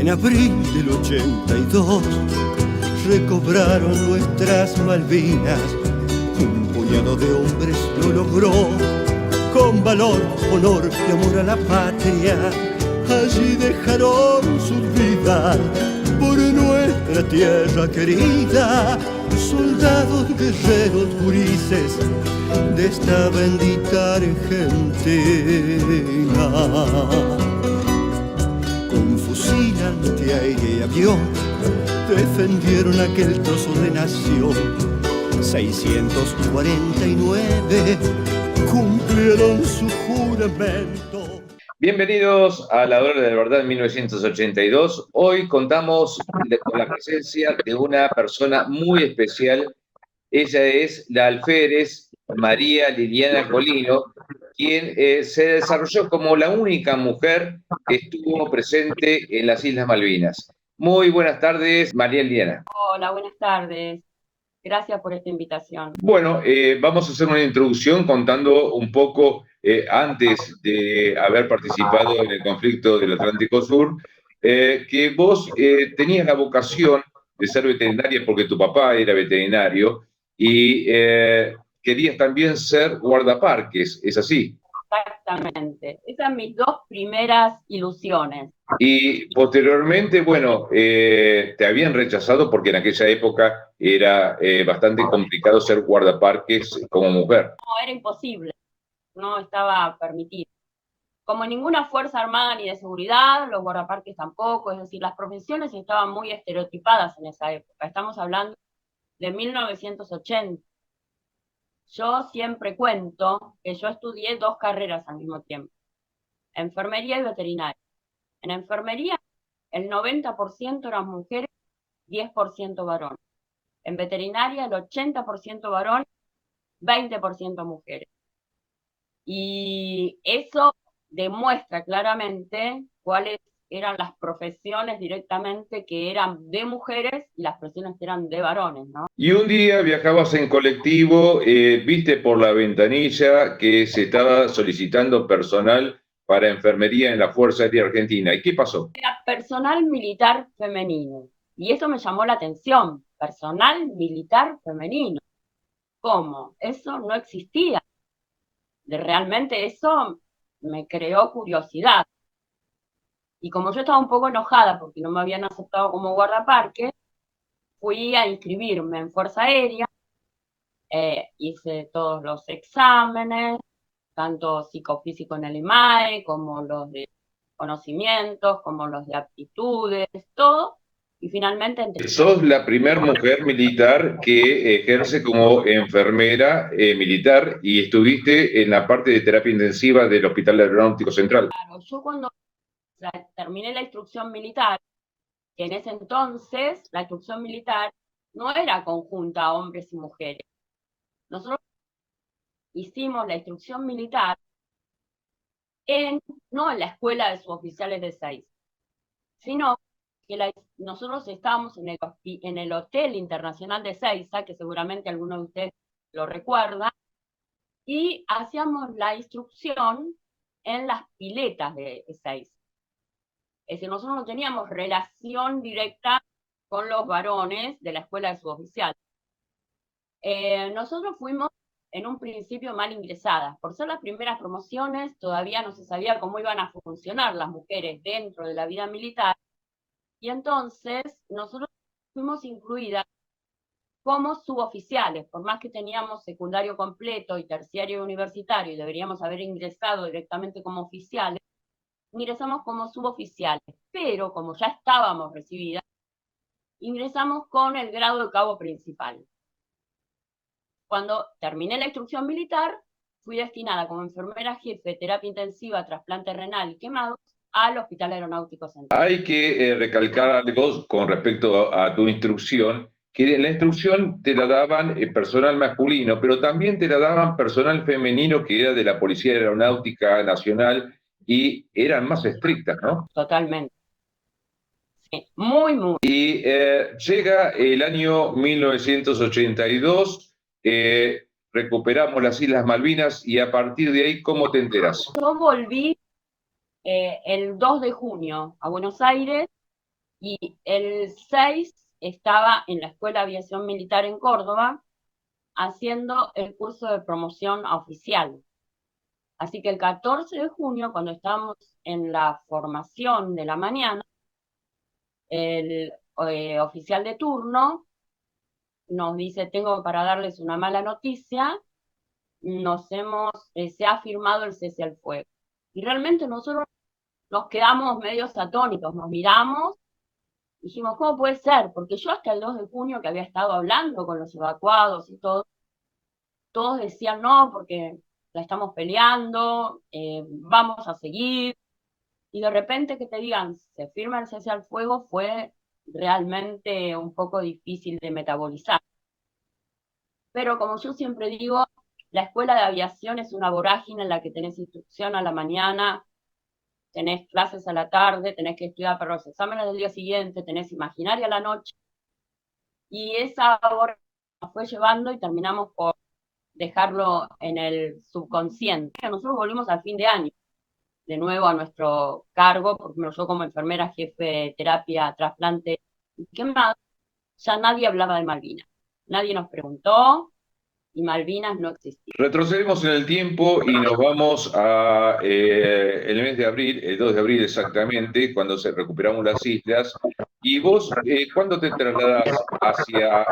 En abril del 82 recobraron nuestras Malvinas. Un puñado de hombres lo logró, con valor, honor y amor a la patria. Allí dejaron sus vidas por nuestra tierra querida. Soldados, guerreros, gurises de esta bendita Argentina. Con fusil antiaéreo y avión defendieron aquel trozo de nación. 649 cumplieron su juramento. Bienvenidos a La Hora de la Verdad en 1982. Hoy contamos con la presencia de una persona muy especial. Ella es la alférez María Liliana Colino, quien se desarrolló como la única mujer que estuvo presente en las Islas Malvinas. Muy buenas tardes, María Liliana. Hola, buenas tardes. Gracias por esta invitación. Bueno, vamos a hacer una introducción contando un poco, antes de haber participado en el conflicto del Atlántico Sur, que vos tenías la vocación de ser veterinaria porque tu papá era veterinario y querías también ser guardaparques, ¿es así? Exactamente. Esas son mis dos primeras ilusiones. Y posteriormente, bueno, te habían rechazado porque en aquella época era bastante complicado ser guardaparques como mujer. No, era imposible. No estaba permitido. Como ninguna fuerza armada ni de seguridad, los guardaparques tampoco. Es decir, las profesiones estaban muy estereotipadas en esa época. Estamos hablando de 1980. Yo siempre cuento que yo estudié dos carreras al mismo tiempo. Enfermería y veterinaria. En enfermería, el 90% eran mujeres, 10% varones. En veterinaria, el 80% varones, 20% mujeres. Y eso demuestra claramente cuáles eran las profesiones directamente que eran de mujeres y las profesiones que eran de varones, ¿no? Y un día viajabas en colectivo, viste por la ventanilla que se estaba solicitando personal para enfermería en la Fuerza Aérea Argentina. ¿Y qué pasó? Era personal militar femenino. Y eso me llamó la atención. Personal militar femenino. ¿Cómo? Eso no existía. Realmente eso me creó curiosidad. Y como yo estaba un poco enojada porque no me habían aceptado como guardaparque, fui a inscribirme en Fuerza Aérea, hice todos los exámenes, tanto psicofísico en el IMAE, como los de conocimientos, como los de aptitudes, todo, y finalmente entré. Sos la primera mujer militar que ejerce como enfermera militar y estuviste en la parte de terapia intensiva del Hospital Aeronáutico Central. Claro, yo cuando terminé la instrucción militar, que en ese entonces la instrucción militar no era conjunta a hombres y mujeres. Nosotros hicimos la instrucción militar no en la escuela de suboficiales de 6, sino que nosotros estábamos en el Hotel Internacional de Ezeiza, que seguramente alguno de ustedes lo recuerda, y hacíamos la instrucción en las piletas de Ezeiza. Es decir, nosotros no teníamos relación directa con los varones de la escuela de suboficiales. Nosotros fuimos en un principio mal ingresadas. Por ser las primeras promociones, todavía no se sabía cómo iban a funcionar las mujeres dentro de la vida militar, y entonces nosotros fuimos incluidas como suboficiales, por más que teníamos secundario completo y terciario universitario y deberíamos haber ingresado directamente como oficiales, ingresamos como suboficiales, pero como ya estábamos recibidas, ingresamos con el grado de cabo principal. Cuando terminé la instrucción militar, fui destinada como enfermera jefe de terapia intensiva, trasplante renal y quemados al Hospital Aeronáutico Central. Hay que recalcar algo con respecto a tu instrucción, que la instrucción te la daban personal masculino, pero también te la daban personal femenino que era de la Policía Aeronáutica Nacional y eran más estrictas, ¿no? Totalmente. Sí, muy. Y llega el año 1982, recuperamos las Islas Malvinas y a partir de ahí, ¿cómo te enteras? Yo volví el 2 de junio a Buenos Aires Y el 6 estaba en la Escuela de Aviación Militar en Córdoba haciendo el curso de promoción a oficial. Así que el 14 de junio, cuando estábamos en la formación de la mañana, el oficial de turno nos dice, tengo para darles una mala noticia, se ha firmado el cese al fuego. Y realmente nosotros nos quedamos medios atónitos, nos miramos, dijimos, ¿cómo puede ser? Porque yo hasta el 2 de junio que había estado hablando con los evacuados y todo, todos decían, no, porque la estamos peleando, vamos a seguir, y de repente que te digan, se firma el cese al fuego, fue realmente un poco difícil de metabolizar. Pero como yo siempre digo, la escuela de aviación es una vorágine en la que tenés instrucción a la mañana, tenés clases a la tarde, tenés que estudiar para los exámenes del día siguiente, tenés imaginaria a la noche, y esa vorágine nos fue llevando y terminamos por dejarlo en el subconsciente. Nosotros volvimos al fin de año, de nuevo a nuestro cargo, porque yo como enfermera, jefe de terapia, trasplante y quemado, ya nadie hablaba de Malvinas. Nadie nos preguntó y Malvinas no existía. Retrocedemos en el tiempo y nos vamos a el mes de abril, el 2 de abril exactamente, cuando se recuperamos las islas. Y vos, ¿cuándo te trasladás hacia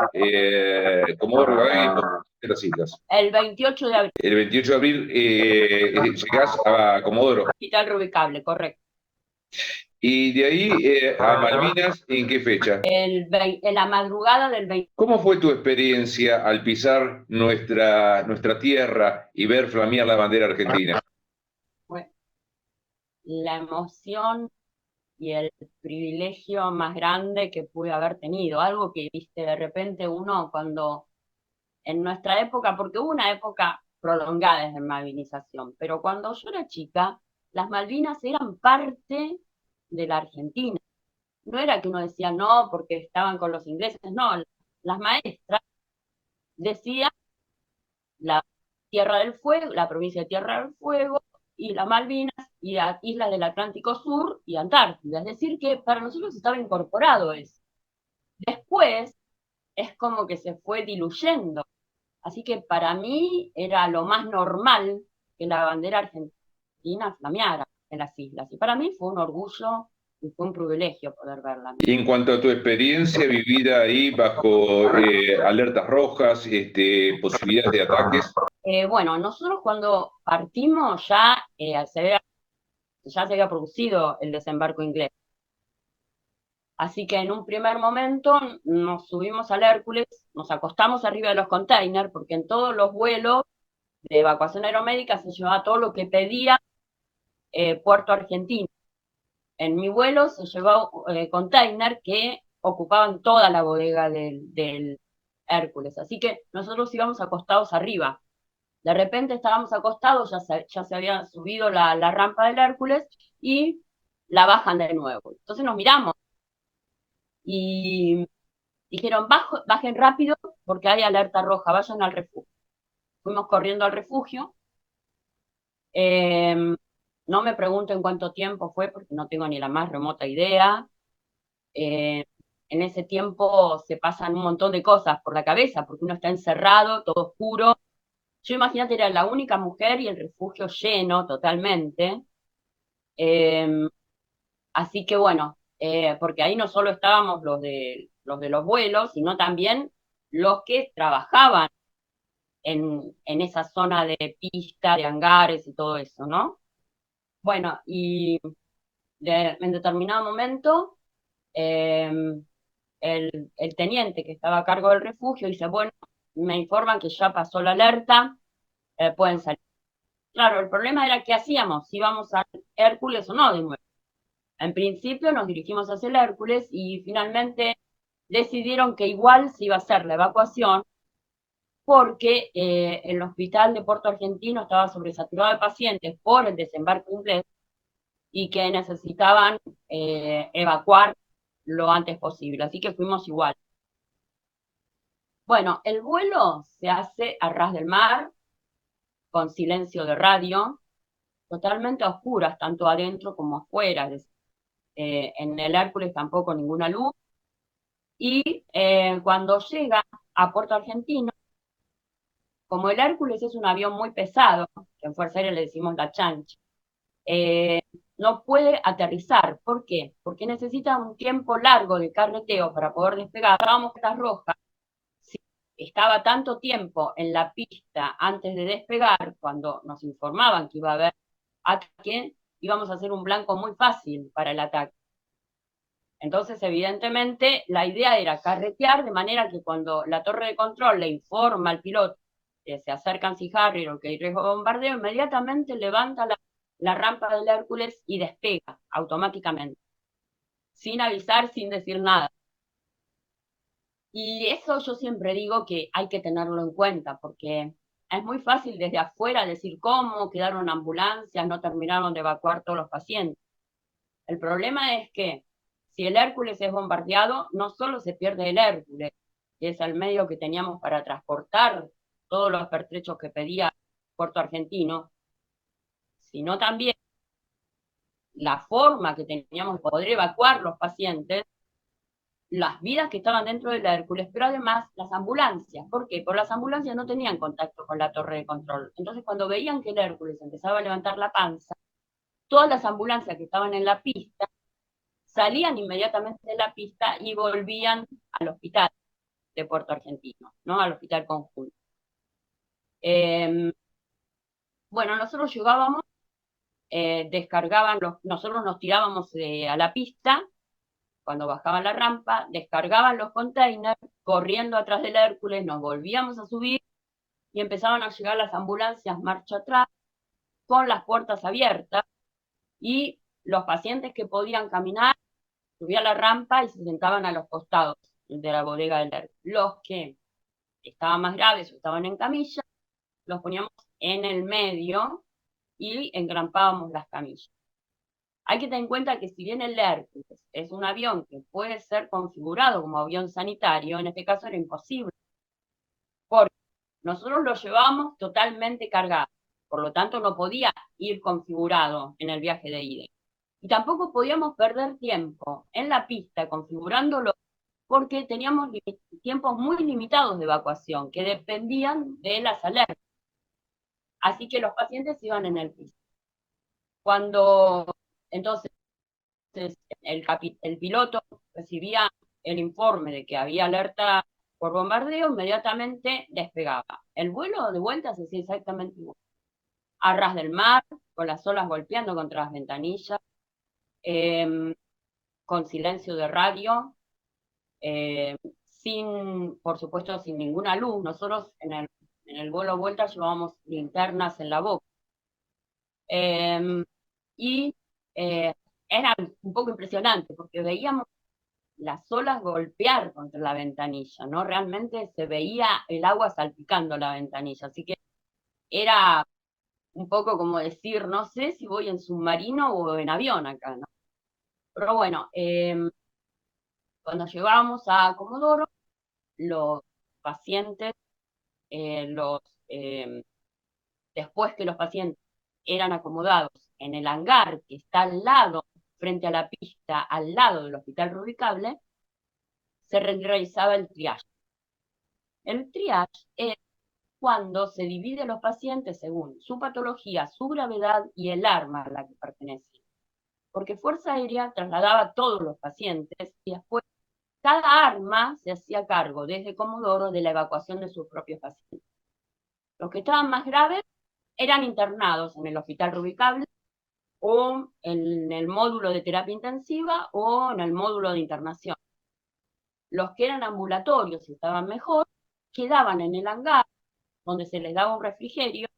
Comodoro Rivadavia y las islas? El 28 de abril. El 28 de abril llegás a Comodoro. Hospital Reubicable, correcto. Y de ahí a Malvinas, ¿en qué fecha? En la madrugada del 20. ¿Cómo fue tu experiencia al pisar nuestra tierra y ver flamear la bandera argentina? Fue la emoción y el privilegio más grande que pude haber tenido. Algo que, viste, de repente uno cuando, en nuestra época, porque hubo una época prolongada de malvinización, pero cuando yo era chica, las Malvinas eran parte de la Argentina. No era que uno decía no porque estaban con los ingleses, no, las maestras decían la Tierra del Fuego, la provincia de Tierra del Fuego, y las Malvinas, y las islas del Atlántico Sur y Antártida. Es decir, que para nosotros estaba incorporado eso. Después es como que se fue diluyendo. Así que para mí era lo más normal que la bandera argentina flameara en las islas. Y para mí fue un orgullo y fue un privilegio poder verla. Y en cuanto a tu experiencia vivida ahí bajo alertas rojas, posibilidades de ataques. Bueno, nosotros cuando partimos ya se había producido el desembarco inglés. Así que en un primer momento nos subimos al Hércules, nos acostamos arriba de los containers, porque en todos los vuelos de evacuación aeromédica se llevaba todo lo que pedía Puerto Argentino. En mi vuelo se llevaba container que ocupaban toda la bodega del Hércules. Así que nosotros íbamos acostados arriba. De repente estábamos acostados, ya se había subido la rampa del Hércules y la bajan de nuevo. Entonces nos miramos y dijeron, bajen rápido porque hay alerta roja, vayan al refugio. Fuimos corriendo al refugio. No me pregunten cuánto tiempo fue porque no tengo ni la más remota idea. En ese tiempo se pasan un montón de cosas por la cabeza porque uno está encerrado, todo oscuro. Yo imagínate, era la única mujer y el refugio lleno totalmente. Así que bueno, porque ahí no solo estábamos los de los vuelos, sino también los que trabajaban en esa zona de pista, de hangares y todo eso, ¿no? Bueno, y en determinado momento, el teniente que estaba a cargo del refugio dice, bueno, me informan que ya pasó la alerta, pueden salir. Claro, el problema era qué hacíamos, si íbamos al Hércules o no de nuevo. En principio nos dirigimos hacia el Hércules y finalmente decidieron que igual se iba a hacer la evacuación porque el hospital de Puerto Argentino estaba sobresaturado de pacientes por el desembarco inglés y que necesitaban evacuar lo antes posible. Así que fuimos igual. Bueno, el vuelo se hace a ras del mar, con silencio de radio, totalmente a oscuras, tanto adentro como afuera. en el Hércules tampoco ninguna luz, y cuando llega a Puerto Argentino, como el Hércules es un avión muy pesado, que en Fuerza Aérea le decimos la chancha, eh, no puede aterrizar. ¿Por qué? Porque necesita un tiempo largo de carreteo para poder despegar. Estábamos en roja, si estaba tanto tiempo en la pista antes de despegar, cuando nos informaban que iba a haber ataque, íbamos a hacer un blanco muy fácil para el ataque. Entonces, evidentemente, la idea era carretear de manera que cuando la torre de control le informa al piloto que se acercan Sea Harrier o que hay riesgo de bombardeo, inmediatamente levanta la rampa del Hércules y despega automáticamente, sin avisar, sin decir nada. Y eso yo siempre digo que hay que tenerlo en cuenta, porque es muy fácil desde afuera decir cómo quedaron ambulancias, no terminaron de evacuar todos los pacientes. El problema es que si el Hércules es bombardeado, no solo se pierde el Hércules, que es el medio que teníamos para transportar todos los pertrechos que pedía Puerto Argentino, sino también la forma que teníamos de poder evacuar los pacientes, las vidas que estaban dentro del Hércules, pero además las ambulancias. ¿Por qué? Porque las ambulancias no tenían contacto con la torre de control. Entonces, cuando veían que el Hércules empezaba a levantar la panza, todas las ambulancias que estaban en la pista salían inmediatamente de la pista y volvían al hospital de Puerto Argentino, ¿no? Al hospital conjunto. Bueno, nosotros llegábamos, nosotros nos tirábamos a la pista, cuando bajaban la rampa, descargaban los containers, corriendo atrás del Hércules, nos volvíamos a subir y empezaban a llegar las ambulancias marcha atrás, con las puertas abiertas, y los pacientes que podían caminar subían a la rampa y se sentaban a los costados de la bodega del Hércules. Los que estaban más graves o estaban en camilla, los poníamos en el medio y engrampábamos las camillas. Hay que tener en cuenta que si bien el Hércules es un avión que puede ser configurado como avión sanitario, en este caso era imposible, porque nosotros lo llevábamos totalmente cargado, por lo tanto no podía ir configurado en el viaje de ida. Y tampoco podíamos perder tiempo en la pista configurándolo, porque teníamos tiempos muy limitados de evacuación que dependían de las alertas. Así que los pacientes iban en el piso. Cuando entonces el piloto recibía el informe de que había alerta por bombardeo, inmediatamente despegaba. El vuelo de vuelta se hacía exactamente igual. A ras del mar, con las olas golpeando contra las ventanillas, con silencio de radio, por supuesto, sin ninguna luz. Nosotros en el vuelo de vuelta llevábamos linternas en la boca. Y era un poco impresionante, porque veíamos las olas golpear contra la ventanilla, ¿no? Realmente se veía el agua salpicando la ventanilla, así que era un poco como decir, no sé si voy en submarino o en avión acá, ¿no? Pero bueno, cuando llegábamos a Comodoro, los pacientes, después que los pacientes eran acomodados en el hangar que está al lado, frente a la pista, al lado del hospital Rubicable, se realizaba el triage. El triage es cuando se divide los pacientes según su patología, su gravedad y el arma a la que pertenecen. Porque Fuerza Aérea trasladaba a todos los pacientes y después cada arma se hacía cargo desde Comodoro de la evacuación de sus propios pacientes. Los que estaban más graves eran internados en el hospital Rubicable o en el módulo de terapia intensiva o en el módulo de internación. Los que eran ambulatorios y estaban mejor, quedaban en el hangar, donde se les daba un refrigerio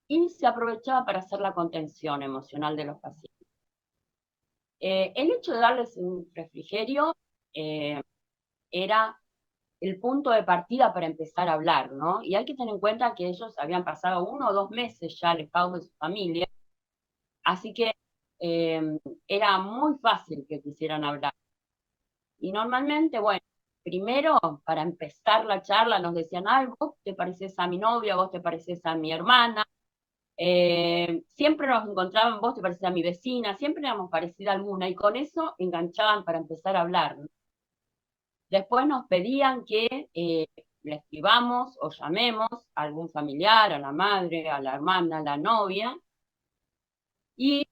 y se aprovechaba para hacer la contención emocional de los pacientes. El hecho de darles un refrigerio era el punto de partida para empezar a hablar, ¿no? Y hay que tener en cuenta que ellos habían pasado 1 o 2 meses ya alejados de su familia, así que era muy fácil que quisieran hablar. Y normalmente, bueno, primero, para empezar la charla, nos decían, ay, vos te pareces a mi novia, vos te pareces a mi hermana, Siempre nos encontraban, vos te parecías a mi vecina, siempre éramos parecida alguna, y con eso enganchaban para empezar a hablar. Después nos pedían que le escribamos o llamemos a algún familiar, a la madre, a la hermana, a la novia, y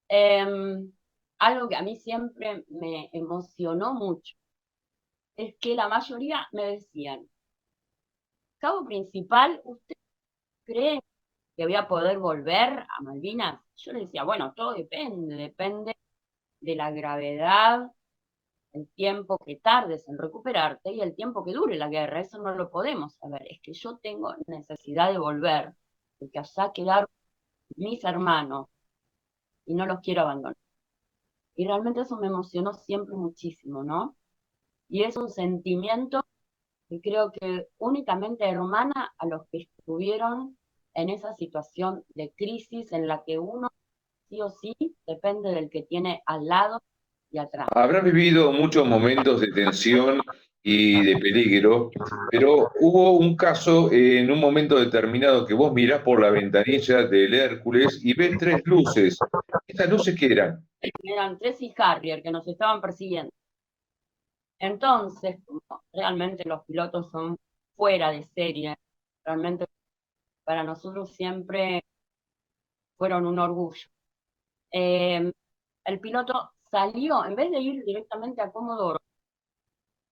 algo que a mí siempre me emocionó mucho es que la mayoría me decían, cabo principal, ¿usted cree que voy a poder volver a Malvinas? Yo le decía, bueno, todo depende de la gravedad, el tiempo que tardes en recuperarte y el tiempo que dure la guerra. Eso no lo podemos saber. Es que yo tengo necesidad de volver, porque allá quedaron mis hermanos y no los quiero abandonar. Y realmente eso me emocionó siempre muchísimo, ¿no? Y es un sentimiento que creo que únicamente hermana a los que estuvieron en esa situación de crisis en la que uno sí o sí depende del que tiene al lado y atrás. Habrás vivido muchos momentos de tensión y de peligro, pero hubo un caso en un momento determinado que vos mirás por la ventanilla del Hércules y ves tres luces. ¿Estas luces qué eran? Eran Tracy Harrier que nos estaban persiguiendo. Entonces, como realmente los pilotos son fuera de serie, realmente para nosotros siempre fueron un orgullo. El piloto salió, en vez de ir directamente a Comodoro,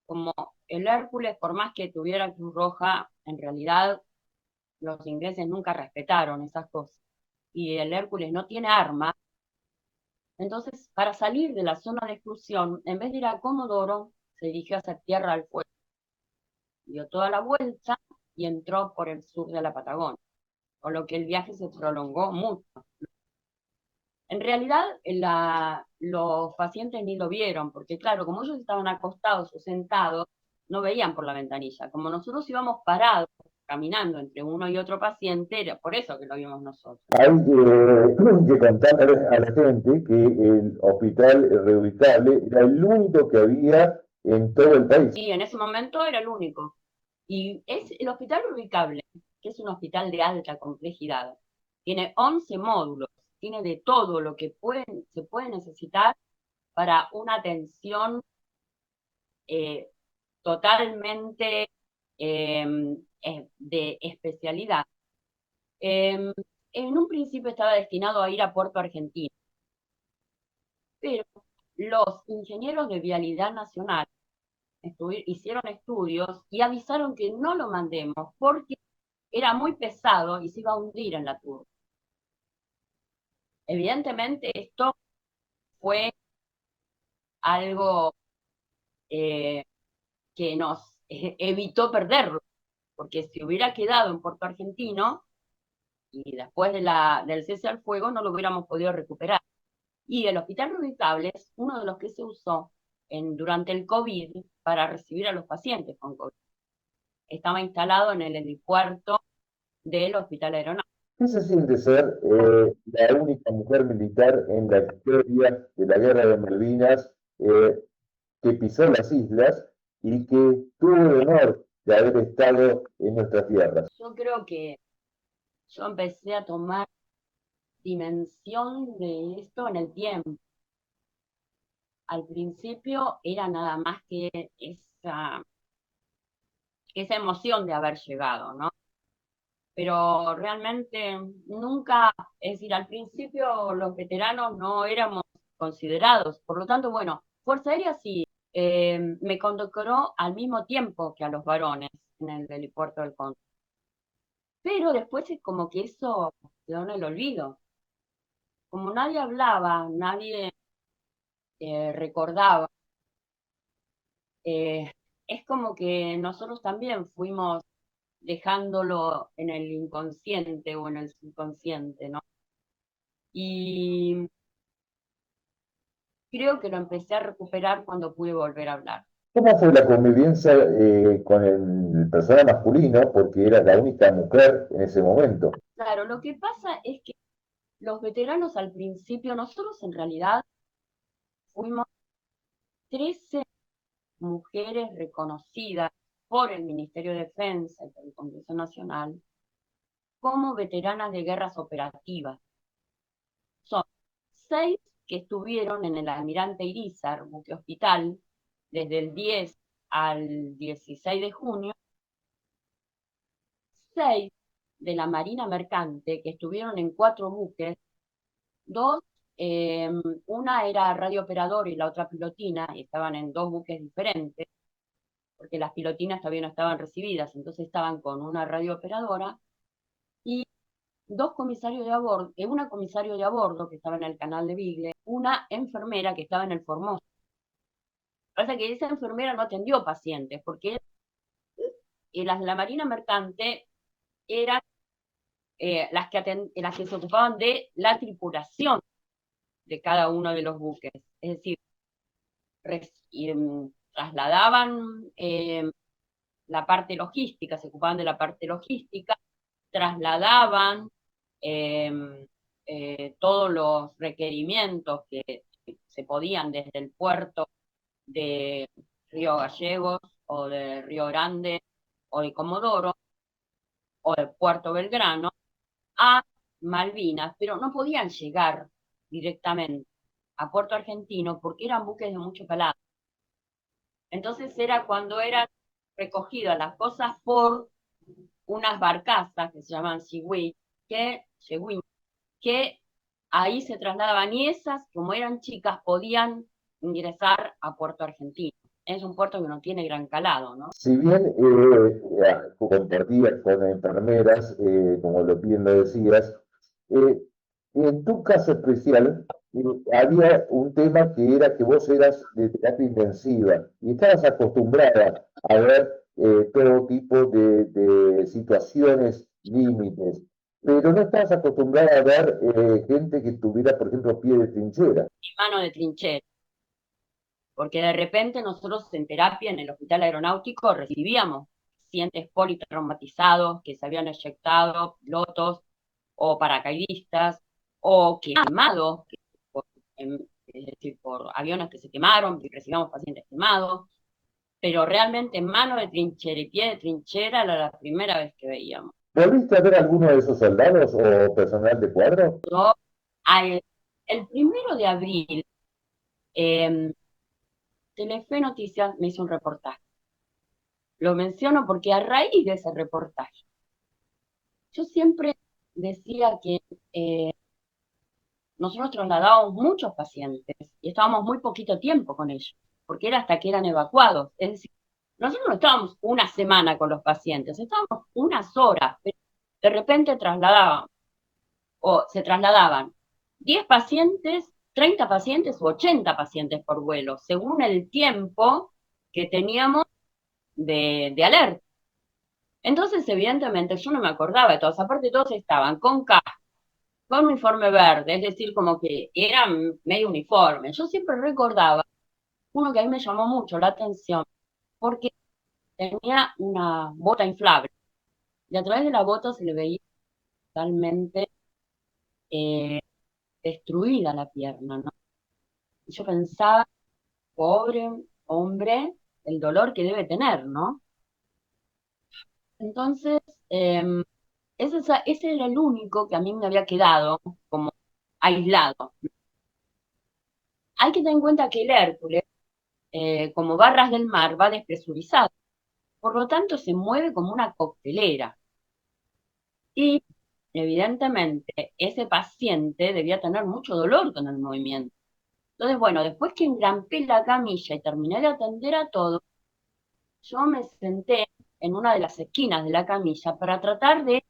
como el Hércules, por más que tuviera Cruz Roja, en realidad los ingleses nunca respetaron esas cosas. Y el Hércules no tiene arma. Entonces, para salir de la zona de exclusión, en vez de ir a Comodoro, se dirigió hacia Tierra del Fuego. Dio toda la vuelta y entró por el sur de la Patagonia, con lo que el viaje se prolongó mucho. En realidad, los pacientes ni lo vieron, porque claro, como ellos estaban acostados o sentados, no veían por la ventanilla. Como nosotros íbamos parados, caminando entre uno y otro paciente, era por eso que lo vimos nosotros. Hay que contarle a la gente que el hospital reubicable era el único que había en todo el país. Y en ese momento era el único. Y es el hospital ubicable, que es un hospital de alta complejidad. Tiene 11 módulos, tiene de todo lo que se puede necesitar para una atención totalmente de especialidad. En un principio estaba destinado a ir a Puerto Argentino, pero los ingenieros de Vialidad Nacional hicieron estudios y avisaron que no lo mandemos porque era muy pesado y se iba a hundir en la turba. Evidentemente esto fue algo que nos evitó perderlo, porque si hubiera quedado en Puerto Argentino y después del cese al fuego no lo hubiéramos podido recuperar. Y el hospital reubicable es uno de los que se usó durante el COVID para recibir a los pacientes con COVID. Estaba instalado en el helipuerto del Hospital Aeronáutico. ¿Qué se siente ser la única mujer militar en la historia de la Guerra de Malvinas que pisó las islas y que tuvo el honor de haber estado en nuestras tierras? Yo creo que yo empecé a tomar dimensión de esto en el tiempo. Al principio era nada más que esa emoción de haber llegado, ¿no? Pero realmente nunca, es decir, al principio los veteranos no éramos considerados, por lo tanto, bueno, Fuerza Aérea sí, me condecoró al mismo tiempo que a los varones en el helipuerto del Cóndor. Pero después es como que eso quedó en el olvido. Como nadie hablaba, nadie recordaba, es como que nosotros también fuimos dejándolo en el inconsciente o en el subconsciente, ¿no? Y creo que lo empecé a recuperar cuando pude volver a hablar. ¿Cómo fue la convivencia con el personal masculino? Porque era la única mujer en ese momento. Claro, lo que pasa es que los veteranos al principio, nosotros en realidad fuimos 13 mujeres reconocidas por el Ministerio de Defensa y por el Congreso Nacional como veteranas de guerras operativas. Son 6 que estuvieron en el Almirante Irízar, buque hospital, desde el 10 al 16 de junio, 6 de la Marina Mercante, que estuvieron en 4 buques, 2, una era radiooperador y la otra pilotina, y estaban en 2 buques diferentes, porque las pilotinas todavía no estaban recibidas, entonces estaban con una radiooperadora, y 2 comisarios de a bordo, una comisario de a bordo que estaba en el canal de Beagle, una enfermera que estaba en el Formosa. Pasa que esa enfermera no atendió pacientes, porque la Marina Mercante eran las que se ocupaban de la tripulación de cada uno de los buques. Es decir, trasladaban la parte logística, se ocupaban de la parte logística, trasladaban todos los requerimientos que se podían desde el puerto de Río Gallegos o de Río Grande o de Comodoro o de Puerto Belgrano a Malvinas, pero no podían llegar directamente a Puerto Argentino porque eran buques de mucho calado. Entonces era cuando eran recogidas las cosas por unas barcazas que se llaman Sigüí, que ahí se trasladaban, y esas, como eran chicas, podían ingresar a Puerto Argentino. Es un puerto que no tiene gran calado, ¿no? Si bien compartías con enfermeras, como bien lo decías, en tu caso especial había un tema que era que vos eras de terapia intensiva y estabas acostumbrada a ver todo tipo de situaciones límites, pero no estabas acostumbrada a ver gente que tuviera, por ejemplo, pie de trinchera. Mano de trinchera. Porque de repente nosotros en terapia en el hospital aeronáutico recibíamos pacientes politraumatizados que se habían eyectado, pilotos o paracaidistas, o quemados, es decir, por aviones que se quemaron, y recibíamos pacientes quemados, pero realmente mano de trinchera y pie de trinchera era la primera vez que veíamos. ¿Volviste a ver alguno de esos soldados o personal de cuadro? El 1 de abril, Telefe Noticias me hizo un reportaje. Lo menciono porque a raíz de ese reportaje, yo siempre decía que nosotros trasladábamos muchos pacientes y estábamos muy poquito tiempo con ellos, porque era hasta que eran evacuados. Es decir, nosotros no estábamos una semana con los pacientes, estábamos unas horas, pero de repente se trasladaban 10 pacientes, 30 pacientes u 80 pacientes por vuelo, según el tiempo que teníamos de alerta. Entonces, evidentemente, yo no me acordaba de todos, aparte todos estaban con casco, con uniforme verde, es decir, como que eran medio uniforme. Yo siempre recordaba uno que a mí me llamó mucho la atención, porque tenía una bota inflable, y a través de la bota se le veía totalmente destruida la pierna, ¿no? Y yo pensaba, pobre hombre, el dolor que debe tener, ¿no? Entonces, ese era el único que a mí me había quedado como aislado. Hay que tener en cuenta que el Hércules, como barras del mar, va despresurizado. Por lo tanto, se mueve como una coctelera. Y, evidentemente, ese paciente debía tener mucho dolor con el movimiento. Entonces, bueno, después que engrampé la camilla y terminé de atender a todo, yo me senté en una de las esquinas de la camilla para tratar de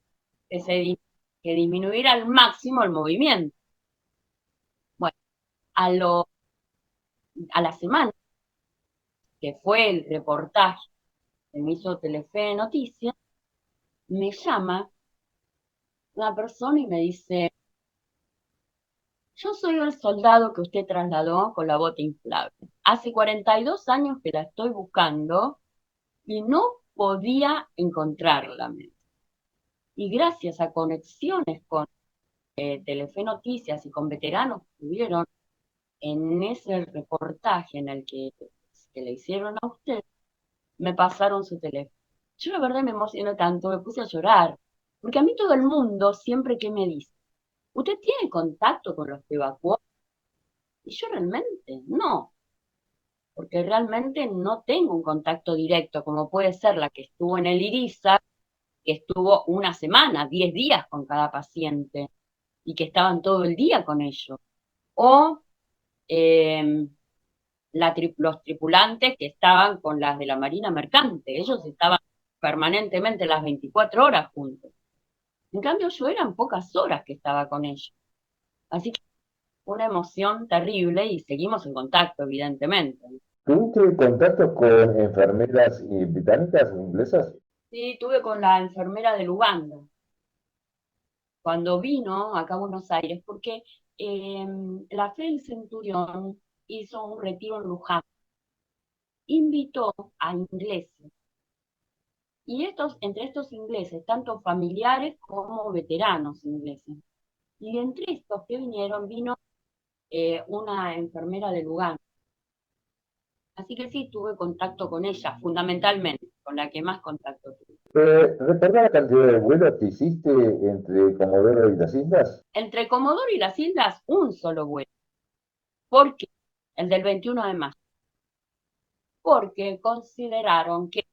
que disminuir al máximo el movimiento. Bueno, a la semana, que fue el reportaje que me hizo Telefe Noticias, me llama una persona y me dice: yo soy el soldado que usted trasladó con la bota inflable. Hace 42 años que la estoy buscando y no podía encontrarla. Y gracias a conexiones con Telefe Noticias y con veteranos que estuvieron en ese reportaje en el que le hicieron a usted, me pasaron su teléfono. Yo la verdad me emocioné tanto, me puse a llorar, Porque a mí todo el mundo siempre que me dice, ¿usted tiene contacto con los que evacuó? Y yo realmente no, porque realmente no tengo un contacto directo, como puede ser la que estuvo en el IRISA, que estuvo una semana, 10 días con cada paciente, y que estaban todo el día con ellos. O eh, los tripulantes que estaban con las de la Marina Mercante, ellos estaban permanentemente las 24 horas juntos. En cambio, yo eran pocas horas que estaba con ellos. Así que una emoción terrible y seguimos en contacto, evidentemente. ¿Tuviste contacto con enfermeras británicas o inglesas? Sí, tuve con la enfermera de Uganda, cuando vino acá a Buenos Aires, porque eh, la fe del Centurión hizo un retiro en Luján, invitó a ingleses, y entre estos ingleses, tanto familiares como veteranos ingleses. Y entre estos que vinieron, vino una enfermera de Lugano. Así que sí, tuve contacto con ella, fundamentalmente, con la que más contacto tuve. ¿Recordás la cantidad de vuelos que hiciste entre Comodoro y las islas? Entre Comodoro y las islas, un solo vuelo. ¿Por qué? El del 21 de mayo. Porque consideraron que,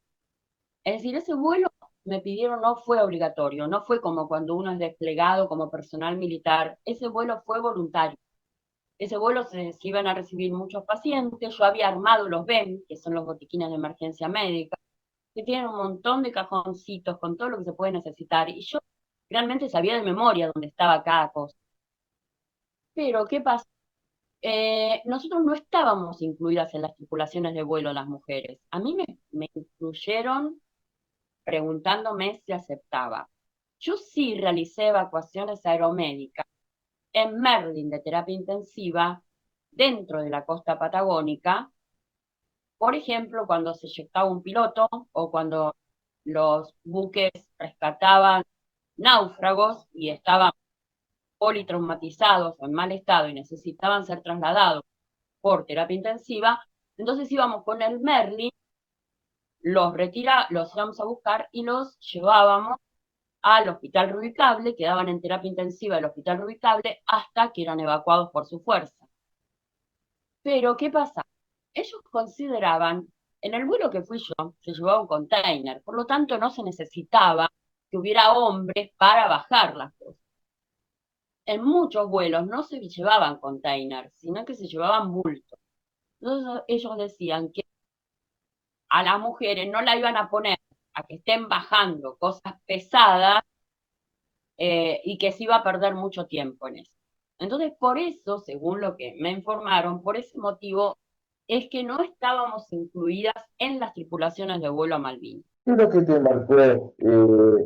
es decir, ese vuelo me pidieron no fue obligatorio, no fue como cuando uno es desplegado como personal militar, ese vuelo fue voluntario. Ese vuelo se iban a recibir muchos pacientes, yo había armado los BEM, que son los botiquines de emergencia médica, que tienen un montón de cajoncitos con todo lo que se puede necesitar, y yo realmente sabía de memoria dónde estaba cada cosa. Pero, ¿qué pasa? Nosotros no estábamos incluidas en las tripulaciones de vuelo las mujeres. A mí me incluyeron preguntándome si aceptaba. Yo sí realicé evacuaciones aeromédicas en Merlin de terapia intensiva dentro de la costa patagónica, por ejemplo, cuando se eyectaba un piloto o cuando los buques rescataban náufragos y estaban politraumatizados o en mal estado y necesitaban ser trasladados por terapia intensiva, entonces íbamos con el Merlin, los íbamos a buscar y los llevábamos al hospital Rubicable, quedaban en terapia intensiva del hospital Rubicable hasta que eran evacuados por su fuerza. Pero, ¿qué pasa? Ellos consideraban, en el vuelo que fui yo, se llevaba un container, por lo tanto no se necesitaba que hubiera hombres para bajar las cosas. En muchos vuelos no se llevaban containers, sino que se llevaban bultos. Entonces ellos decían que a las mujeres no la iban a poner a que estén bajando cosas pesadas y que se iba a perder mucho tiempo en eso. Entonces, por eso, según lo que me informaron, por ese motivo es que no estábamos incluidas en las tripulaciones de vuelo a Malvinas. ¿Qué es lo que te marcó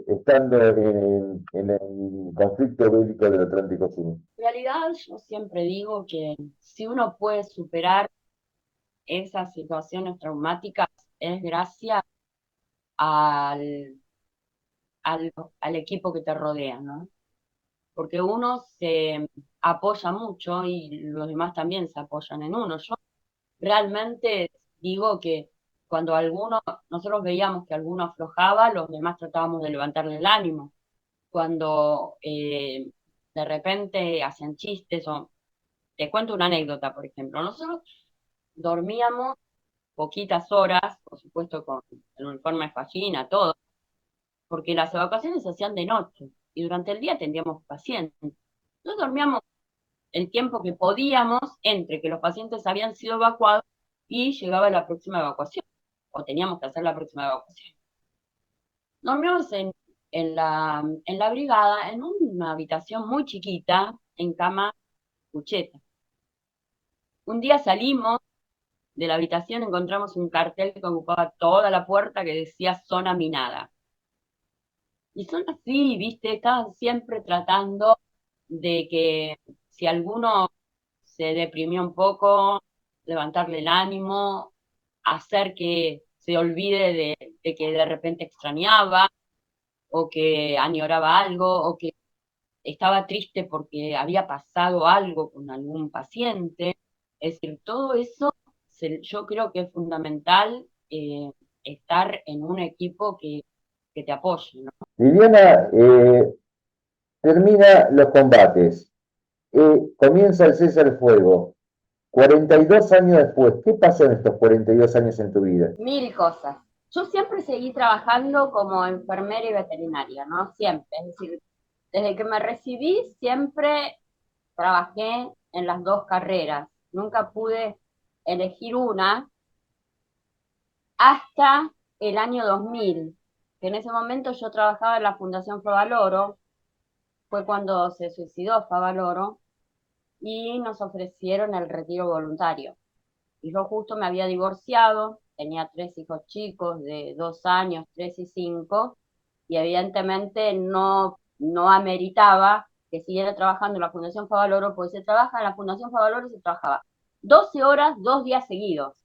estando en el conflicto bélico del Atlántico Sur? En realidad, yo siempre digo que si uno puede superar esas situaciones traumáticas es gracias al, al equipo que te rodea, ¿no? Porque uno se apoya mucho y los demás también se apoyan en uno. Yo realmente digo que cuando nosotros veíamos que alguno aflojaba, los demás tratábamos de levantarle el ánimo. Cuando de repente hacían chistes o te cuento una anécdota, por ejemplo. Nosotros dormíamos poquitas horas, por supuesto con el uniforme de fallina, todo, porque las evacuaciones se hacían de noche y durante el día atendíamos pacientes. Nosotros dormíamos el tiempo que podíamos entre que los pacientes habían sido evacuados y llegaba la próxima evacuación, o teníamos que hacer la próxima evacuación. Dormíamos en la brigada, en una habitación muy chiquita, en cama cucheta. Un día salimos de la habitación, encontramos un cartel que ocupaba toda la puerta que decía zona minada. Y son así, viste, estaban siempre tratando de que si alguno se deprimió un poco, levantarle el ánimo, hacer que se olvide de que de repente extrañaba, o que añoraba algo, o que estaba triste porque había pasado algo con algún paciente. Es decir, todo eso yo creo que es fundamental estar en un equipo que te apoye, ¿no? Liliana, termina los combates, comienza el cese al fuego. 42 años después, ¿qué pasó en estos 42 años en tu vida? Mil cosas. Yo siempre seguí trabajando como enfermera y veterinaria, ¿no? Siempre. Es decir, desde que me recibí, siempre trabajé en las dos carreras. Nunca pude elegir una hasta el año 2000, que en ese momento yo trabajaba en la Fundación Favaloro, fue cuando se suicidó Favaloro, y nos ofrecieron el retiro voluntario. Y yo justo me había divorciado, tenía 3 hijos chicos de 2 años, 3 y 5, y evidentemente no ameritaba que siguiera trabajando en la Fundación Favaloro, porque se trabaja en la Fundación Favaloro y se trabajaba 12 horas, 2 días seguidos.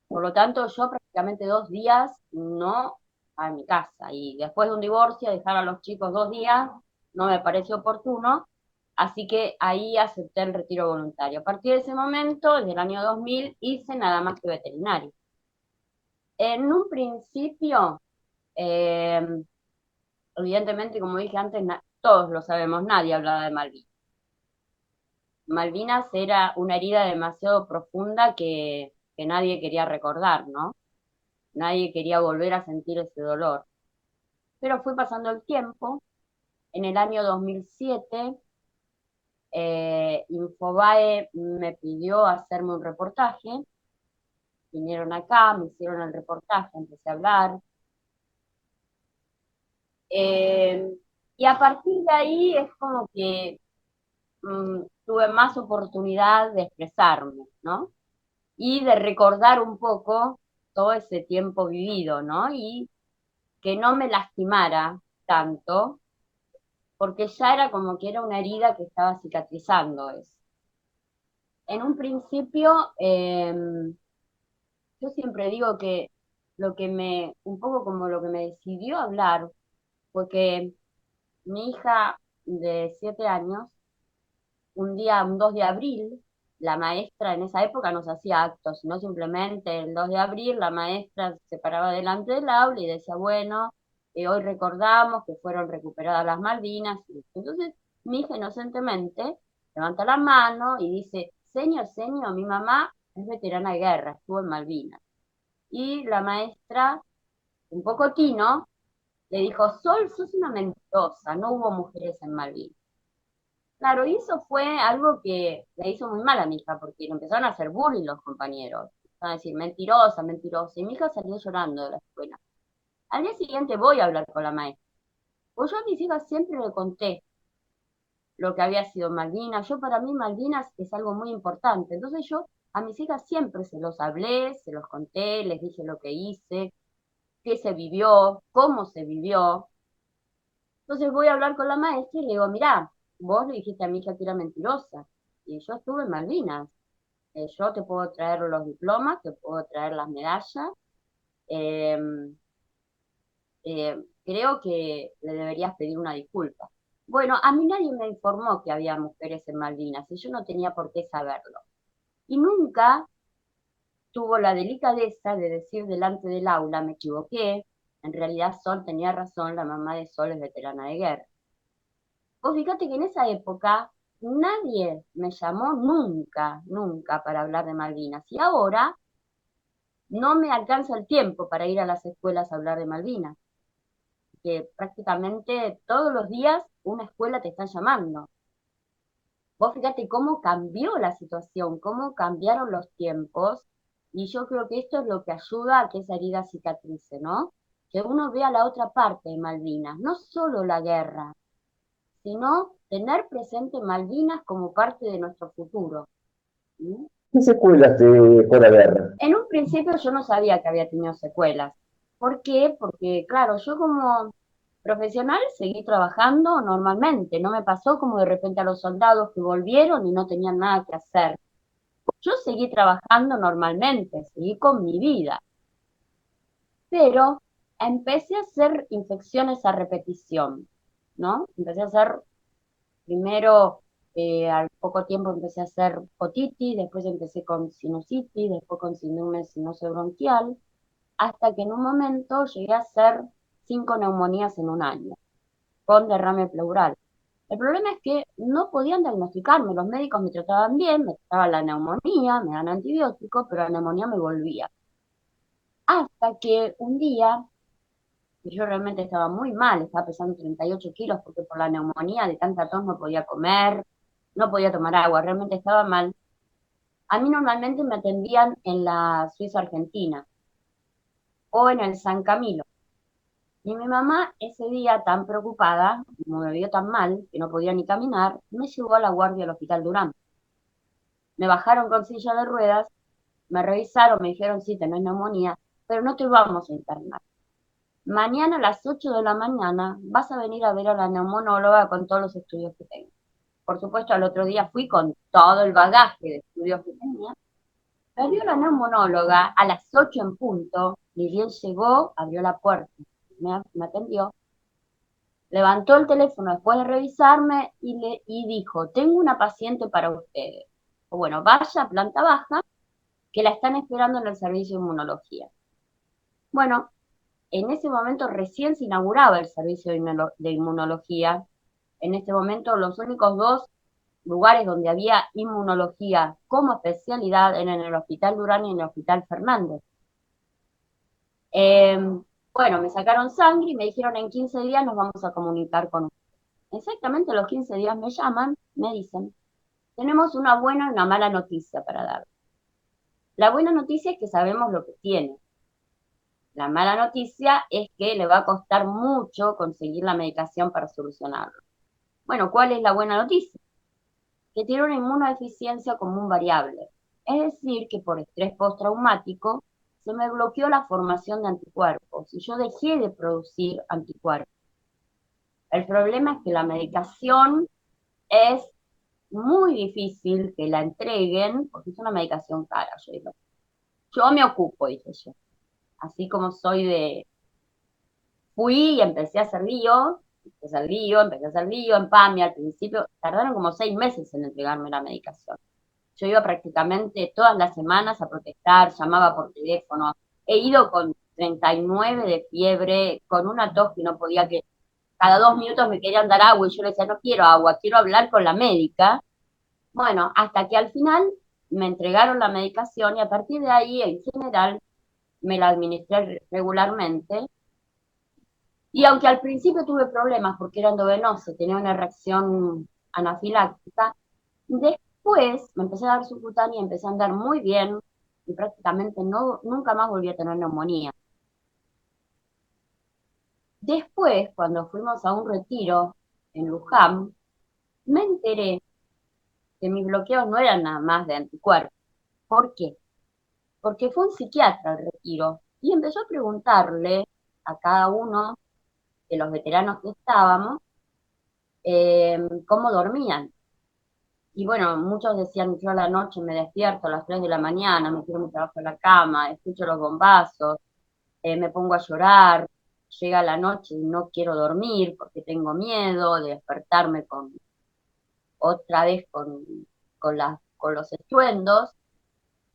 Por lo tanto, yo prácticamente 2 días no a mi casa. Y después de un divorcio, dejar a los chicos 2 días no me pareció oportuno. Así que ahí acepté el retiro voluntario. A partir de ese momento, desde el año 2000, hice nada más que veterinario. En un principio, eh, evidentemente, como dije antes, todos lo sabemos, nadie hablaba de Malvinas. Malvinas era una herida demasiado profunda que nadie quería recordar, ¿no? Nadie quería volver a sentir ese dolor. Pero fue pasando el tiempo. En el año 2007, Infobae me pidió hacerme un reportaje. Vinieron acá, me hicieron el reportaje, empecé a hablar. Y a partir de ahí es como que tuve más oportunidad de expresarme, ¿no? Y de recordar un poco todo ese tiempo vivido, ¿no? Y que no me lastimara tanto, porque ya era como que era una herida que estaba cicatrizando eso. En un principio, yo siempre digo que un poco como lo que me decidió hablar, fue que mi hija de 7 años, un 2 de abril, la maestra en esa época nos hacía actos, sino simplemente el 2 de abril la maestra se paraba delante del aula y decía, bueno, hoy recordamos que fueron recuperadas las Malvinas. Entonces mi hija inocentemente levanta la mano y dice, señor, mi mamá es veterana de guerra, estuvo en Malvinas. Y la maestra, un poco tino, le dijo, Sol, sos una mentirosa, no hubo mujeres en Malvinas. Claro, y eso fue algo que le hizo muy mal a mi hija, porque le empezaron a hacer bullying los compañeros. Empezaron a decir, mentirosa, mentirosa. Y mi hija salió llorando de la escuela. Al día siguiente voy a hablar con la maestra. Pues yo a mis hijas siempre le conté lo que había sido Malvinas. Para mí Malvinas es algo muy importante. Entonces yo a mis hijas siempre se los hablé, se los conté, les dije lo que hice, qué se vivió, cómo se vivió. Entonces voy a hablar con la maestra y le digo, mirá, vos le dijiste a mi hija que era mentirosa, y yo estuve en Malvinas. Yo te puedo traer los diplomas, te puedo traer las medallas. eh, Creo que le deberías pedir una disculpa. Bueno, a mí nadie me informó que había mujeres en Malvinas y yo no tenía por qué saberlo. Y nunca tuvo la delicadeza de decir delante del aula, me equivoqué, en realidad Sol tenía razón, la mamá de Sol es veterana de guerra. Vos fíjate que en esa época nadie me llamó nunca para hablar de Malvinas. Y ahora no me alcanza el tiempo para ir a las escuelas a hablar de Malvinas, que prácticamente todos los días una escuela te está llamando. Vos fíjate cómo cambió la situación, cómo cambiaron los tiempos, y yo creo que esto es lo que ayuda a que esa herida cicatrice, ¿no? Que uno vea la otra parte de Malvinas, no solo la guerra, sino tener presente Malvinas como parte de nuestro futuro. ¿Sí? ¿Qué secuelas te dejó la guerra? En un principio yo no sabía que había tenido secuelas. ¿Por qué? Porque, claro, yo como profesional seguí trabajando normalmente. No me pasó como de repente a los soldados que volvieron y no tenían nada que hacer. Yo seguí trabajando normalmente, seguí con mi vida. Pero empecé a hacer infecciones a repetición, ¿no? Empecé a hacer primero, al poco tiempo empecé a hacer otitis, después empecé con sinusitis, después con síndrome sinuso bronquial, hasta que en un momento llegué a hacer 5 neumonías en un año, con derrame pleural. El problema es que no podían diagnosticarme, los médicos me trataban bien, me trataban la neumonía, me dan antibióticos, pero la neumonía me volvía. Hasta que un día, yo realmente estaba muy mal, estaba pesando 38 kilos porque por la neumonía de tanta tos no podía comer, no podía tomar agua, realmente estaba mal. A mí normalmente me atendían en la Suiza Argentina o en el San Camilo. Y mi mamá ese día tan preocupada, como me vio tan mal, que no podía ni caminar, me llevó a la guardia del Hospital Durán. Me bajaron con silla de ruedas, me revisaron, me dijeron, sí, tenés neumonía, pero no te vamos a internar. Mañana a las 8 de la mañana vas a venir a ver a la neumonóloga con todos los estudios que tengo. Por supuesto, al otro día fui con todo el bagaje de estudios que tenía. Me vio la neumonóloga a las 8 en punto, ni bien llegó, abrió la puerta, me atendió, levantó el teléfono después de revisarme y dijo, tengo una paciente para ustedes. Bueno, vaya a planta baja, que la están esperando en el servicio de inmunología. Bueno, en ese momento recién se inauguraba el servicio de inmunología. En ese momento los únicos 2 lugares donde había inmunología como especialidad eran en el Hospital Durán y en el Hospital Fernández. Bueno, me sacaron sangre y me dijeron en 15 días nos vamos a comunicar con ustedes. Exactamente a los 15 días me llaman, me dicen, tenemos una buena y una mala noticia para dar. La buena noticia es que sabemos lo que tiene. La mala noticia es que le va a costar mucho conseguir la medicación para solucionarlo. Bueno, ¿cuál es la buena noticia? Que tiene una inmunodeficiencia común variable. Es decir, que por estrés postraumático se me bloqueó la formación de anticuerpos y yo dejé de producir anticuerpos. El problema es que la medicación es muy difícil que la entreguen porque es una medicación cara. Yo me ocupo, dije yo. Así como soy de... Fui y empecé a hacer lío, empecé a hacer lío en PAMI al principio. Tardaron como 6 meses en entregarme la medicación. Yo iba prácticamente todas las semanas a protestar, llamaba por teléfono. He ido con 39 de fiebre, con una tos que no podía, que cada 2 minutos me querían dar agua y yo le decía, no quiero agua, quiero hablar con la médica. Bueno, hasta que al final me entregaron la medicación y a partir de ahí, en general, me la administré regularmente. Y aunque al principio tuve problemas porque era endovenoso, tenía una reacción anafiláctica, después me empecé a dar subcutánea y empecé a andar muy bien y prácticamente nunca más volví a tener neumonía. Después, cuando fuimos a un retiro en Luján, me enteré que mis bloqueos no eran nada más de anticuerpos. ¿Por qué? Porque fue un psiquiatra al retiro y empezó a preguntarle a cada uno de los veteranos que estábamos cómo dormían. Y bueno, muchos decían, yo a la noche me despierto a las 3 de la mañana, me tiro mi trabajo en la cama, escucho los bombazos, me pongo a llorar, llega la noche y no quiero dormir porque tengo miedo de despertarme otra vez con los estruendos.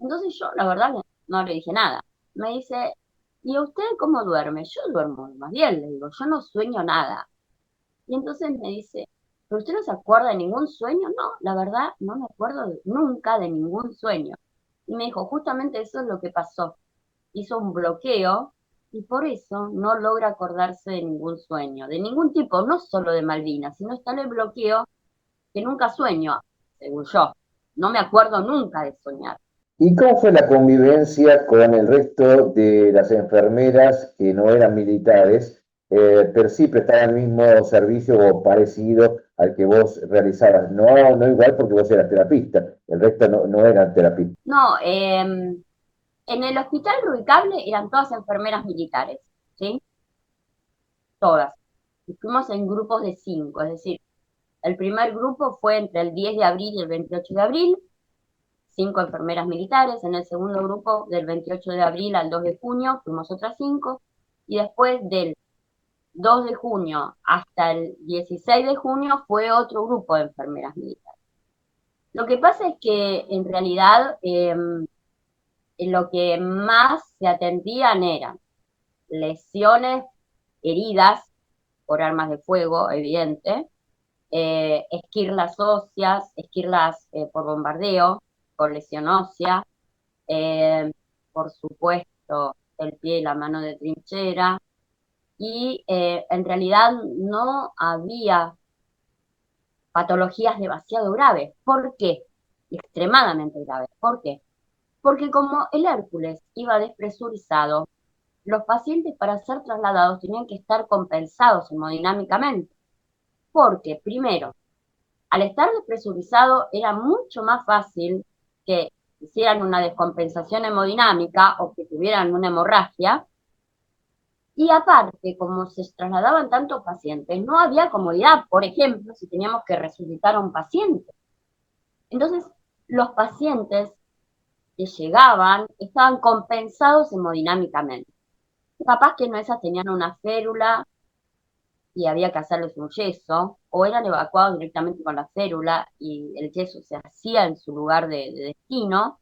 Entonces yo, la verdad, no le dije nada. Me dice, ¿y a usted cómo duerme? Yo duermo más bien, le digo, yo no sueño nada. Y entonces me dice, ¿pero usted no se acuerda de ningún sueño? No, la verdad, no me acuerdo nunca de ningún sueño. Y me dijo, justamente eso es lo que pasó. Hizo un bloqueo y por eso no logra acordarse de ningún sueño, de ningún tipo, no solo de Malvinas, sino está en el bloqueo que nunca sueño, según yo. No me acuerdo nunca de soñar. ¿Y cómo fue la convivencia con el resto de las enfermeras que no eran militares, pero sí prestaban el mismo servicio o parecido al que vos realizabas? No, no igual porque vos eras terapista, el resto no eran terapistas. No, en el hospital Ruicable eran todas enfermeras militares, ¿sí? Todas. Y fuimos en grupos de 5, es decir, el primer grupo fue entre el 10 de abril y el 28 de abril, 5 enfermeras militares. En el segundo grupo, del 28 de abril al 2 de junio, fuimos otras 5. Y después del 2 de junio hasta el 16 de junio fue otro grupo de enfermeras militares. Lo que pasa es que en realidad lo que más se atendían eran lesiones heridas por armas de fuego, evidente, esquirlas óseas, esquirlas por bombardeo, por lesión ósea, por supuesto el pie y la mano de trinchera, y en realidad no había patologías demasiado graves. ¿Por qué? Extremadamente graves. ¿Por qué? Porque como el Hércules iba despresurizado, los pacientes para ser trasladados tenían que estar compensados hemodinámicamente. Porque, primero, al estar despresurizado era mucho más fácil que hicieran una descompensación hemodinámica o que tuvieran una hemorragia. Y aparte, como se trasladaban tantos pacientes, no había comodidad, por ejemplo, si teníamos que resucitar a un paciente. Entonces, los pacientes que llegaban estaban compensados hemodinámicamente. Capaz que no esas tenían una férula y había que hacerles un yeso, o eran evacuados directamente con la férula y el yeso se hacía en su lugar de destino.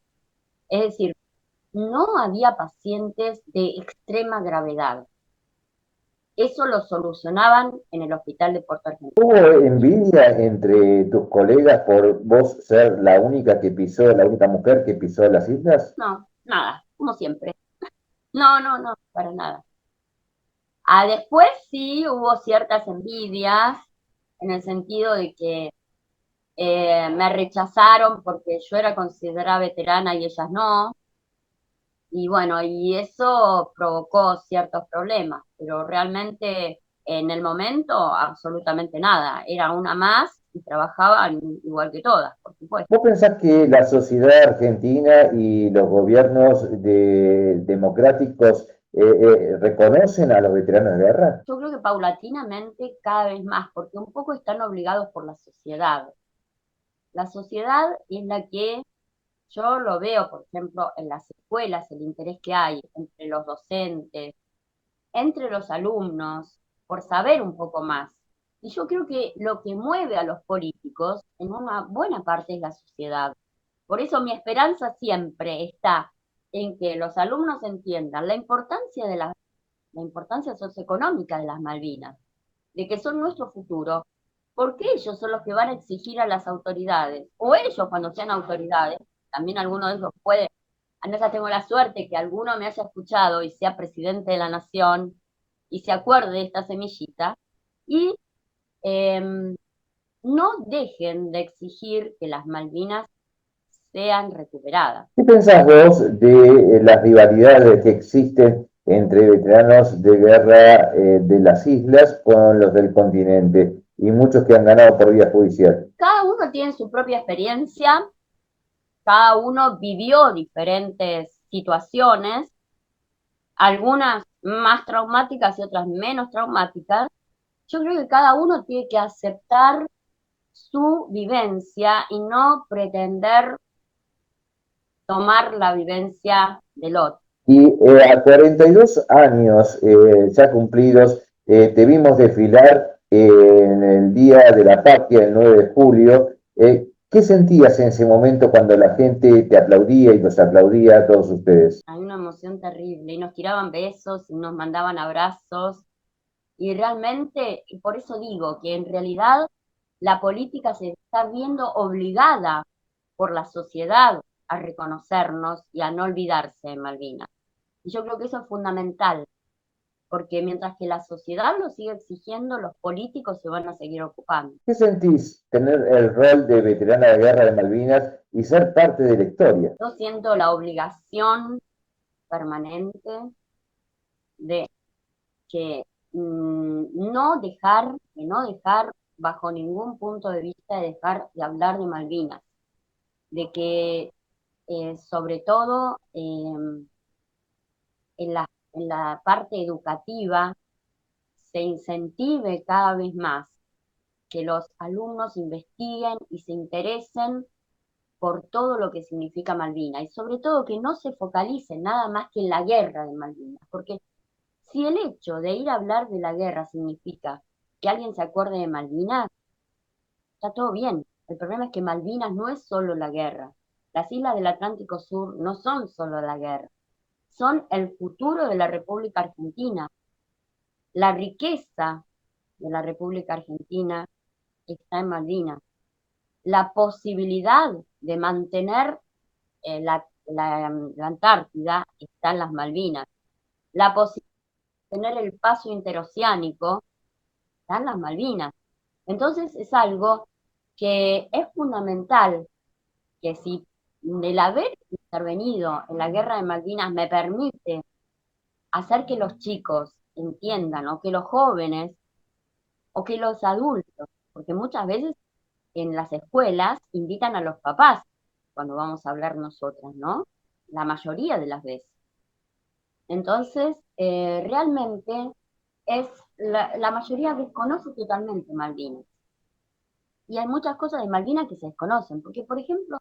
Es decir, no había pacientes de extrema gravedad. Eso lo solucionaban en el hospital de Puerto Argentino. ¿Hubo envidia entre tus colegas por vos ser la única mujer que pisó las islas? No, nada, como siempre. No, para nada. Después sí hubo ciertas envidias, en el sentido de que me rechazaron porque yo era considerada veterana y ellas no. Y bueno, y eso provocó ciertos problemas, pero realmente en el momento absolutamente nada. Era una más y trabajaban igual que todas, por supuesto. ¿Vos pensás que la sociedad argentina y los gobiernos democráticos reconocen a los veteranos de guerra? Yo creo que paulatinamente cada vez más, porque un poco están obligados por la sociedad. La sociedad es la que yo lo veo, por ejemplo, en las escuelas, el interés que hay entre los docentes, entre los alumnos, por saber un poco más. Y yo creo que lo que mueve a los políticos, en una buena parte, es la sociedad. Por eso mi esperanza siempre está en que los alumnos entiendan la importancia socioeconómica de las Malvinas, de que son nuestro futuro, porque ellos son los que van a exigir a las autoridades, o ellos cuando sean autoridades, también alguno de ellos puede. Andrés, tengo la suerte que alguno me haya escuchado y sea presidente de la nación y se acuerde de esta semillita y no dejen de exigir que las Malvinas sean recuperadas. ¿Qué pensás vos de las rivalidades que existen entre veteranos de guerra de las islas con los del continente y muchos que han ganado por vía judicial? Cada uno tiene su propia experiencia, cada uno vivió diferentes situaciones, algunas más traumáticas y otras menos traumáticas. Yo creo que cada uno tiene que aceptar su vivencia y no pretender tomar la vivencia del otro. Y a 42 años ya cumplidos, te vimos desfilar en el Día de la Patria, el 9 de julio. ¿Qué sentías en ese momento cuando la gente te aplaudía y nos aplaudía a todos ustedes? Hay una emoción terrible y nos tiraban besos y nos mandaban abrazos y realmente, y por eso digo que en realidad la política se está viendo obligada por la sociedad a reconocernos y a no olvidarse de Malvinas. Y yo creo que eso es fundamental, porque mientras que la sociedad lo sigue exigiendo, los políticos se van a seguir ocupando. ¿Qué sentís tener el rol de veterana de guerra de Malvinas y ser parte de la historia? Yo siento la obligación permanente de que no dejar bajo ningún punto de vista de dejar de hablar de Malvinas, de que sobre todo en la parte educativa se incentive cada vez más que los alumnos investiguen y se interesen por todo lo que significa Malvinas, y sobre todo que no se focalicen nada más que en la guerra de Malvinas, porque si el hecho de ir a hablar de la guerra significa que alguien se acuerde de Malvinas, está todo bien. El problema es que Malvinas no es solo la guerra. Las islas del Atlántico Sur no son solo la guerra. Son el futuro de la República Argentina. la riqueza de la República Argentina está en Malvinas. La posibilidad de mantener la Antártida está en las Malvinas. La posibilidad de tener el paso interoceánico está en las Malvinas. Entonces es algo que es fundamental, que si el haber intervenido en la guerra de Malvinas me permite hacer que los chicos entiendan, o que los jóvenes, o que los adultos, porque muchas veces en las escuelas invitan a los papás cuando vamos a hablar nosotras, ¿no? La mayoría de las veces. Entonces, realmente la mayoría desconoce totalmente Malvinas. Y hay muchas cosas de Malvinas que se desconocen, porque, por ejemplo,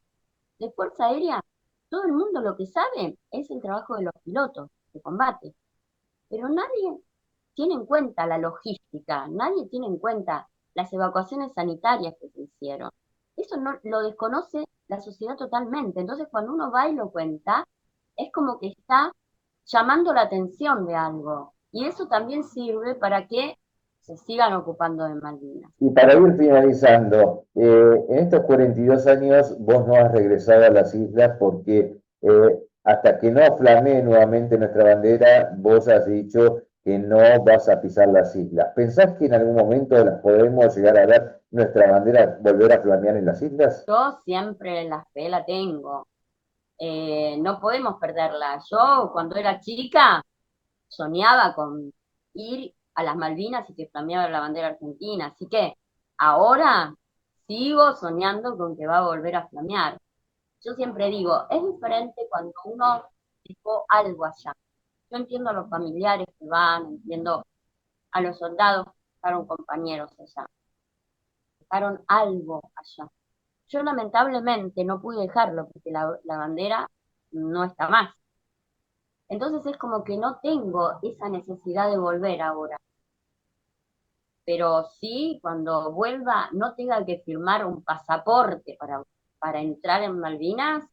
de Fuerza Aérea, todo el mundo lo que sabe es el trabajo de los pilotos de combate, pero nadie tiene en cuenta la logística, nadie tiene en cuenta las evacuaciones sanitarias que se hicieron. Eso no lo desconoce la sociedad totalmente. Entonces, cuando uno va y lo cuenta, es como que está llamando la atención de algo. Y eso también sirve para que se sigan ocupando de Malvinas. Y para ir finalizando, en estos 42 años vos no has regresado a las islas porque hasta que no flamee nuevamente nuestra bandera, vos has dicho que no vas a pisar las islas. ¿Pensás que en algún momento las podemos llegar a ver nuestra bandera volver a flamear en las islas? Yo siempre la fe la tengo. No podemos perderla. Yo, cuando era chica, soñaba con ir a las Malvinas y que flameaba la bandera argentina. Así que ahora sigo soñando con que va a volver a flamear. Yo siempre digo, es diferente cuando uno dejó algo allá. Yo entiendo a los familiares que van, entiendo a los soldados que dejaron compañeros allá. Dejaron algo allá. Yo lamentablemente no pude dejarlo porque la bandera no está más. Entonces es como que no tengo esa necesidad de volver ahora. Pero sí, cuando vuelva, no tenga que firmar un pasaporte para entrar en Malvinas,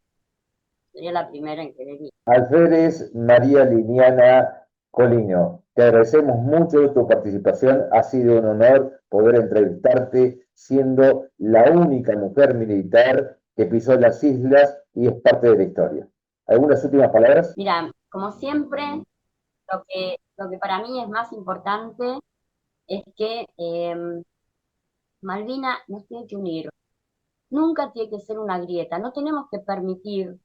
sería la primera en querer ir. Alférez María Liliana Colino, te agradecemos mucho tu participación. Ha sido un honor poder entrevistarte siendo la única mujer militar que pisó las islas y es parte de la historia. ¿Algunas últimas palabras? Mira, como siempre, lo que para mí es más importante es que Malvinas nos tiene que unir. Nunca tiene que ser una grieta. No tenemos que permitir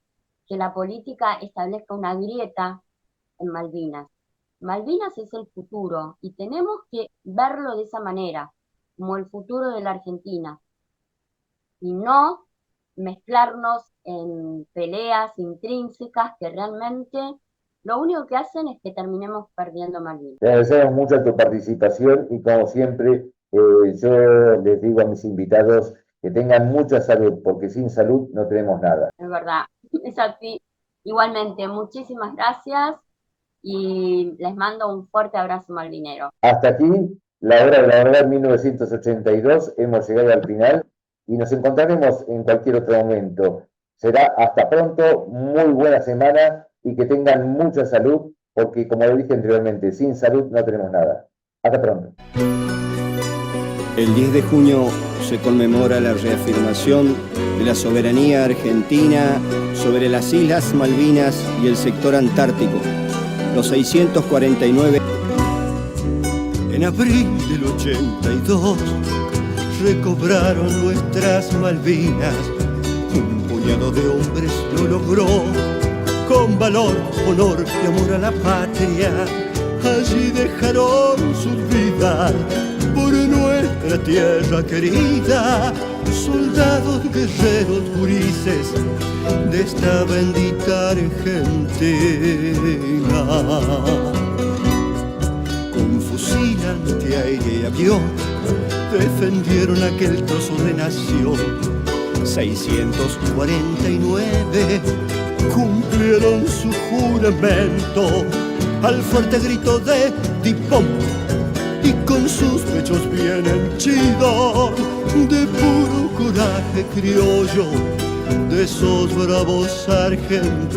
que la política establezca una grieta en Malvinas. Malvinas es el futuro y tenemos que verlo de esa manera, como el futuro de la Argentina, y no mezclarnos en peleas intrínsecas que realmente lo único que hacen es que terminemos perdiendo Malvinas. Te agradecemos mucho tu participación y como siempre yo les digo a mis invitados que tengan mucha salud, porque sin salud no tenemos nada. Es verdad, es así. Igualmente, muchísimas gracias y les mando un fuerte abrazo malvinero. Hasta aquí, la hora de la verdad 1982, hemos llegado al final y nos encontraremos en cualquier otro momento. Será hasta pronto, muy buena semana y que tengan mucha salud, porque como lo dije anteriormente, sin salud no tenemos nada. Hasta pronto. El 10 de junio se conmemora la reafirmación de la soberanía argentina sobre las Islas Malvinas y el sector antártico. Los 649. En abril del 82 recobraron nuestras Malvinas. Un puñado de hombres lo logró con valor, honor y amor a la patria. Allí dejaron sus vidas por nuestra tierra querida, soldados, guerreros, gurises de esta bendita Argentina. Con fusil antiaéreo y avión defendieron aquel trozo de nación. 649 cumplieron su juramento al fuerte grito de Tipón, y con sus pechos bien henchidos de puro coraje criollo de esos bravos argentinos.